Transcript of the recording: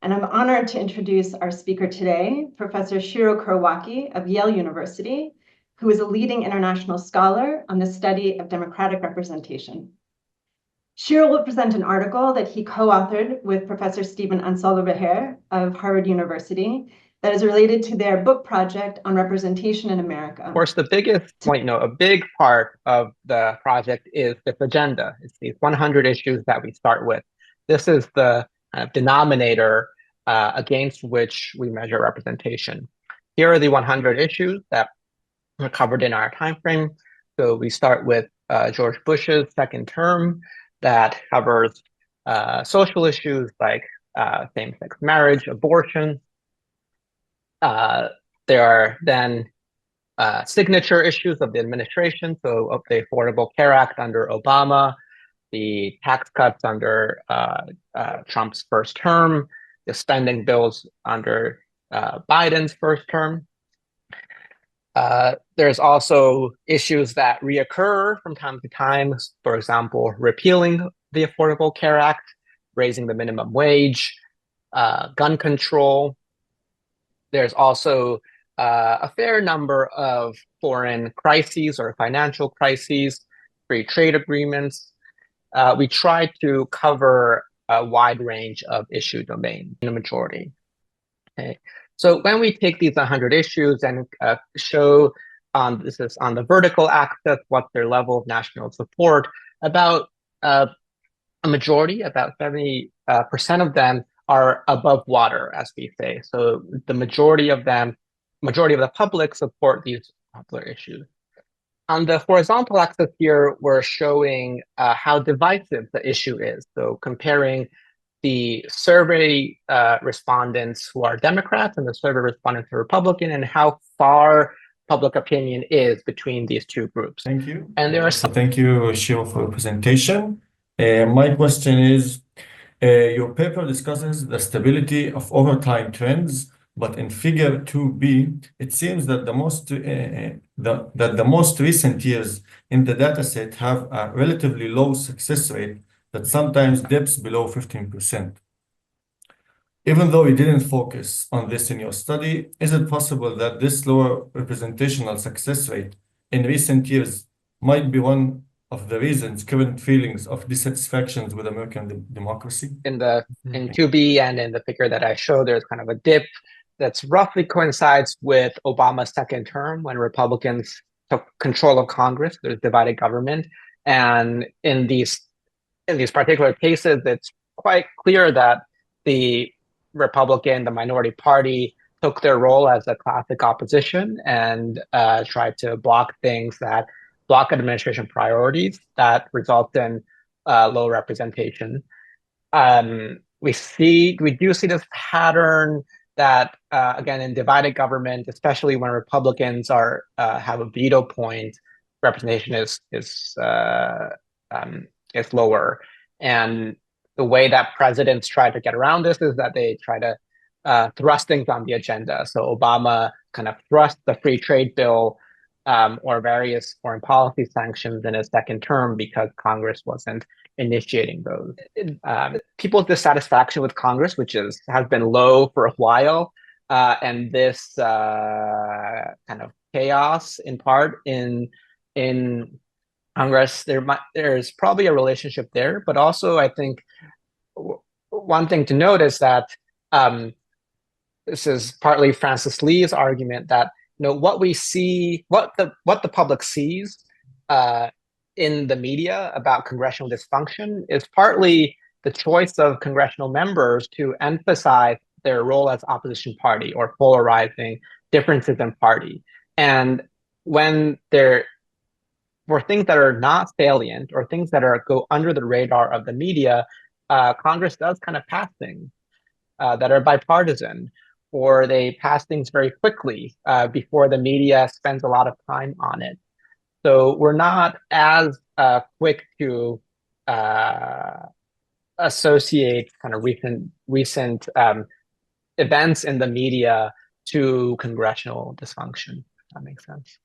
and I'm honored to introduce our speaker today, Professor Shiro Kuriwaki of Yale University, who is a leading international scholar on the study of democratic representation. Shiro will present an article that he co-authored with Professor Stephen Ansolabehere of Harvard University that is related to their book project on representation in America. Of course, the biggest point, a big part of the project is this agenda. It's these 100 issues that we start with. This is the kind of denominator against which we measure representation. Here are the 100 issues that are covered in our time frame. So we start with George Bush's second term that covers social issues like same-sex marriage, abortion. There are then signature issues of the administration, so of the Affordable Care Act under Obama, the tax cuts under Trump's first term, the spending bills under Biden's first term. There's also issues that reoccur from time to time, for example, repealing the Affordable Care Act, raising the minimum wage, gun control. There's also a fair number of foreign crises or financial crises, free trade agreements. We try to cover a wide range of issue domains in a majority. Okay. So when we take these 100 issues and show this is on the vertical axis, what's their level of national support, about a majority, about 70% of them are above water, as we say. So the majority of the public support these popular issues. On the horizontal axis here, we're showing how divisive the issue is. So comparing the survey respondents who are Democrats and the survey respondents who are Republican, and how far public opinion is between these two groups. Thank you. And there are Thank you, Shiro, for your presentation. My question is, your paper discusses the stability of overtime trends, but in Figure 2b, it seems that the most recent years in the dataset have a relatively low success rate that sometimes dips below 15%. Even though you didn't focus on this in your study, is it possible that this lower representational success rate in recent years might be one of the reasons current feelings of dissatisfaction with American democracy? In 2B and in the figure that I showed, there's kind of a dip that's roughly coincides with Obama's second term when Republicans took control of Congress. There's divided government. And in these particular cases, it's quite clear that the minority party, took their role as a classic opposition and tried to block administration priorities that result in low representation. We do see this pattern that again in divided government, especially when Republicans have a veto point, representation is lower. And the way that presidents try to get around this is that they try to thrust things on the agenda. So Obama kind of thrust the free trade bill or various foreign policy sanctions in his second term because Congress wasn't initiating those. People's dissatisfaction with Congress, which has been low for a while, and this kind of chaos in part in Congress, there's probably a relationship there, but also I think one thing to note is that this is partly Francis Lee's argument that what we see, what the public sees in the media about congressional dysfunction is partly the choice of congressional members to emphasize their role as opposition party or polarizing differences in party. And when for things that are not salient or things that go under the radar of the media, Congress does kind of pass things that are bipartisan, or they pass things very quickly before the media spends a lot of time on it. So we're not as quick to associate kind of recent events in the media to congressional dysfunction. If that makes sense.